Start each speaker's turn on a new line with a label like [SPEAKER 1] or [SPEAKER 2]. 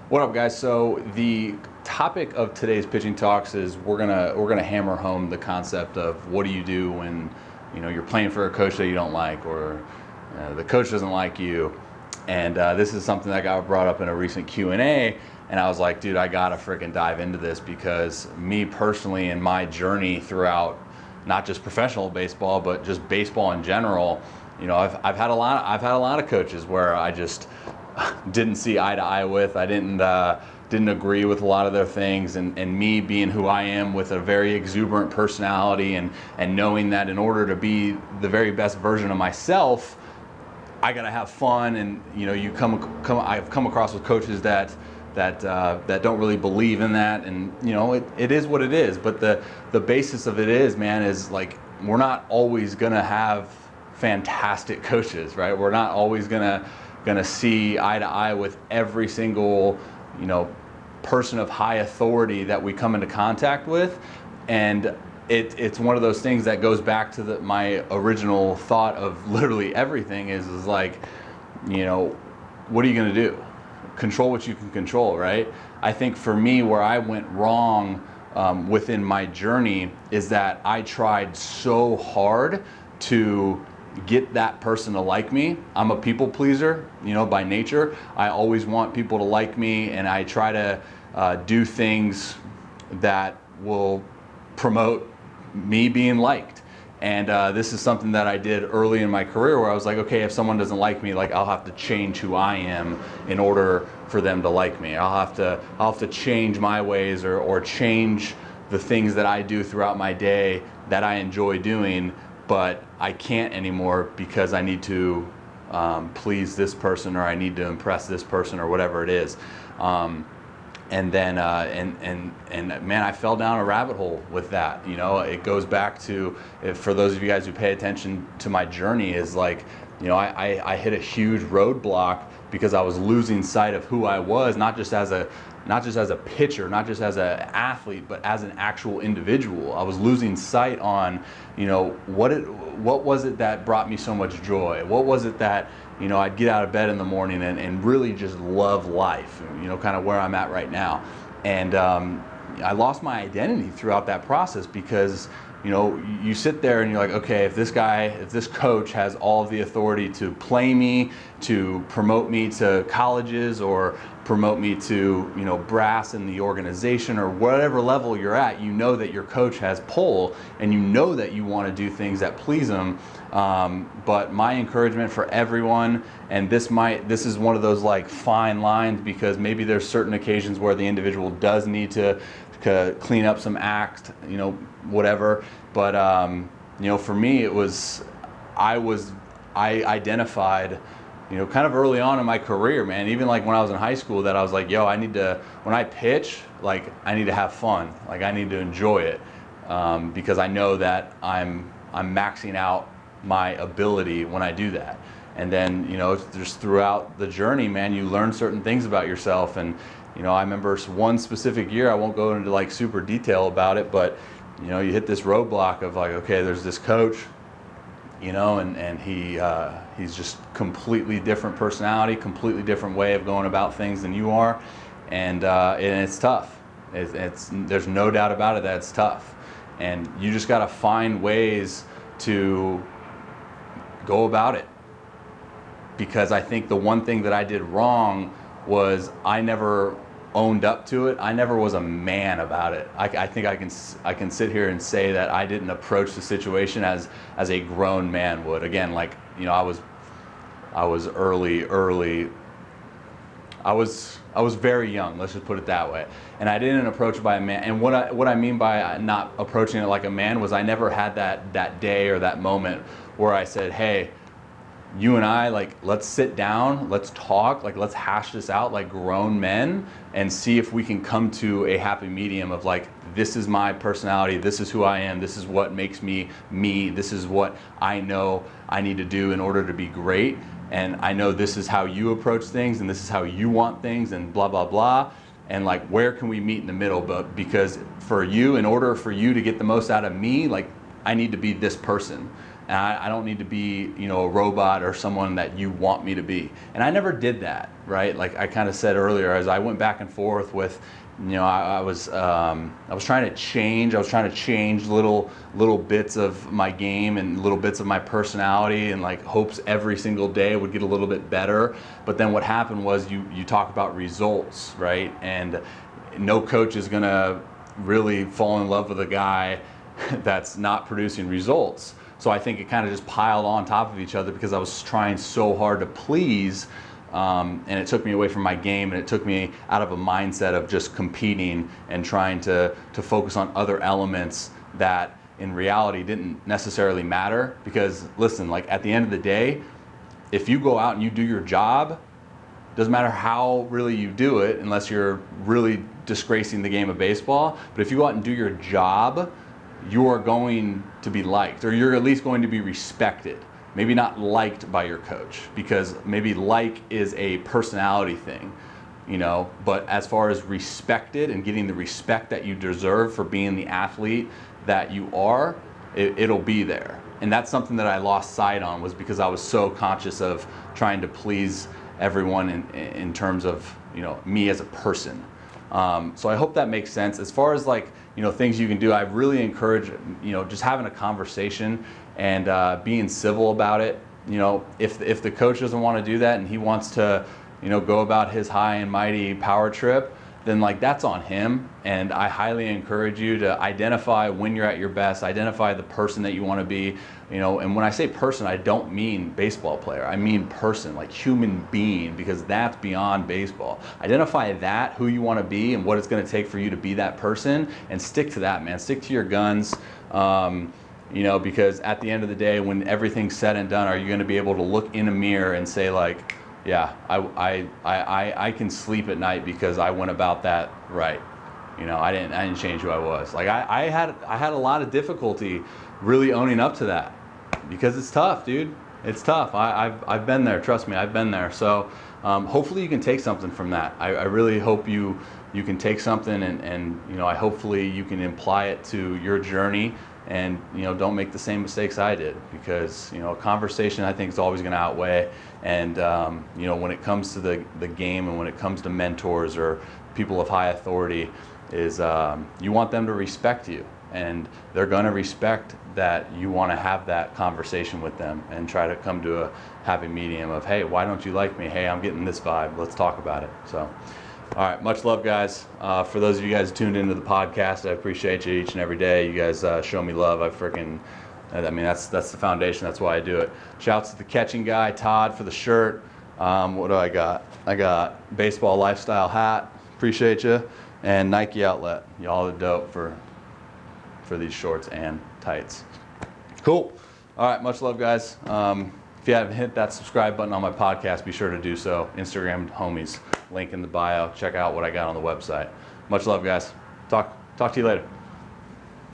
[SPEAKER 1] What up, guys? So the topic of today's pitching talks is we're gonna hammer home the concept of what do you do when you're playing for a coach that you don't like, or the coach doesn't like you. And this is something that got brought up in a recent Q&A, and I was like, dude, I gotta freaking dive into this, because me personally in my journey throughout not just professional baseball but just baseball in general, I've had a lot of coaches where I just didn't see eye to eye with. I didn't agree with a lot of their things, and me being who I am with a very exuberant personality, and knowing that in order to be the very best version of myself, I gotta have fun. And I've come across with coaches that don't really believe in that, and it is what it is. But the basis of it is, man, is like, we're not always gonna have fantastic coaches, right? We're not always gonna see eye to eye with every single person of high authority that we come into contact with. And it's one of those things that goes back to my original thought of literally everything is like, what are you going to do? Control what you can control, right? I think for me, where I went wrong within my journey is that I tried so hard to get that person to like me. I'm a people pleaser, by nature. I always want people to like me, and I try to do things that will promote me being liked. And this is something that I did early in my career, where I was like, okay, if someone doesn't like me, like, I'll have to change who I am in order for them to like me. I'll have to change my ways, or change the things that I do throughout my day that I enjoy doing, but I can't anymore because I need to please this person, or I need to impress this person, or whatever it is. And then man, I fell down a rabbit hole with that. It goes back to, for those of you guys who pay attention to my journey, is like, I hit a huge roadblock because I was losing sight of who I was, not just as a pitcher, not just as an athlete, but as an actual individual. I was losing sight on, what was it that brought me so much joy? What was it that, I'd get out of bed in the morning and really just love life, kind of where I'm at right now. And I lost my identity throughout that process, because you sit there and you're like, okay, if this coach has all of the authority to play me, to promote me to colleges, or promote me to, brass in the organization, or whatever level you're at, that your coach has pull, and that you want to do things that please them. But my encouragement for everyone, and this is one of those like fine lines, because maybe there's certain occasions where the individual does need to clean up some act, whatever. But for me, I identified, kind of early on in my career, man, even like when I was in high school, that I was like, when I pitch, like, I need to have fun, like, I need to enjoy it, because I know that I'm maxing out my ability when I do that. And then just throughout the journey, man, you learn certain things about yourself. And I remember one specific year, I won't go into like super detail about it, but you hit this roadblock of like, okay, there's this coach, and he's just completely different personality, completely different way of going about things than you are, and it's tough. There's no doubt about it that it's tough, and you just got to find ways to go about it. Because I think the one thing that I did wrong was I never owned up to it. I never was a man about it. I think I can sit here and say that I didn't approach the situation as a grown man would. Again, like, I was very young, let's just put it that way. And I didn't approach it by a man. And what I mean by not approaching it like a man was I never had that day or that moment where I said, hey, you and I, like, let's sit down, let's talk, like, let's hash this out like grown men, and see if we can come to a happy medium of like, this is my personality, this is who I am, this is what makes me me, this is what I know I need to do in order to be great, and I know this is how you approach things, and this is how you want things, and blah blah blah. And like, where can we meet in the middle? But because in order for you to get the most out of me, like, I need to be this person. And I don't need to be, a robot or someone that you want me to be. And I never did that, right? Like I kind of said earlier, as I went back and forth with, I was trying to change. I was trying to change little bits of my game and little bits of my personality, and like hopes every single day would get a little bit better. But then what happened was you talk about results, right? And no coach is gonna really fall in love with a guy that's not producing results. So I think it kind of just piled on top of each other because I was trying so hard to please, and it took me away from my game, and it took me out of a mindset of just competing and trying to focus on other elements that in reality didn't necessarily matter. Because listen, like at the end of the day, if you go out and you do your job, doesn't matter how really you do it, unless you're really disgracing the game of baseball. But if you go out and do your job, you are going to be liked, or you're at least going to be respected. Maybe not liked by your coach, because maybe like is a personality thing, but as far as respected and getting the respect that you deserve for being the athlete that you are, it'll be there. And that's something that I lost sight on, was because I was so conscious of trying to please everyone in terms of me as a person. So I hope that makes sense. As far as things you can do, I really encourage just having a conversation and being civil about it. If the coach doesn't want to do that and he wants to go about his high and mighty power trip, then that's on him. And I highly encourage you to identify when you're at your best, identify the person that you want to be, and when I say person, I don't mean baseball player. I mean person, like human being, because that's beyond baseball. Identify that, who you want to be and what it's going to take for you to be that person, and stick to that, man. Stick to your guns. Because at the end of the day, when everything's said and done, are you going to be able to look in a mirror and say yeah, I can sleep at night because I went about that right. I didn't change who I was. I had a lot of difficulty really owning up to that, because it's tough, dude. It's tough. I've been there. Trust me, I've been there. So hopefully you can take something from that. I really hope you can take something and I hopefully you can apply it to your journey. And don't make the same mistakes I did, because a conversation I think is always going to outweigh. And when it comes to the game, and when it comes to mentors or people of high authority, is you want them to respect you, and they're going to respect that you want to have that conversation with them and try to come to a happy medium of, hey, why don't you like me? Hey, I'm getting this vibe. Let's talk about it. So. All right, much love, guys. For those of you guys who tuned into the podcast, I appreciate you each and every day. You guys show me love. That's the foundation. That's why I do it. Shouts to the catching guy, Todd, for the shirt. What do I got? I got baseball lifestyle hat. Appreciate you. And Nike outlet. Y'all are dope for these shorts and tights. Cool. All right, much love, guys. If you haven't hit that subscribe button on my podcast, be sure to do so. Instagram homies, link in the bio. Check out what I got on the website. Much love, guys. Talk to you later.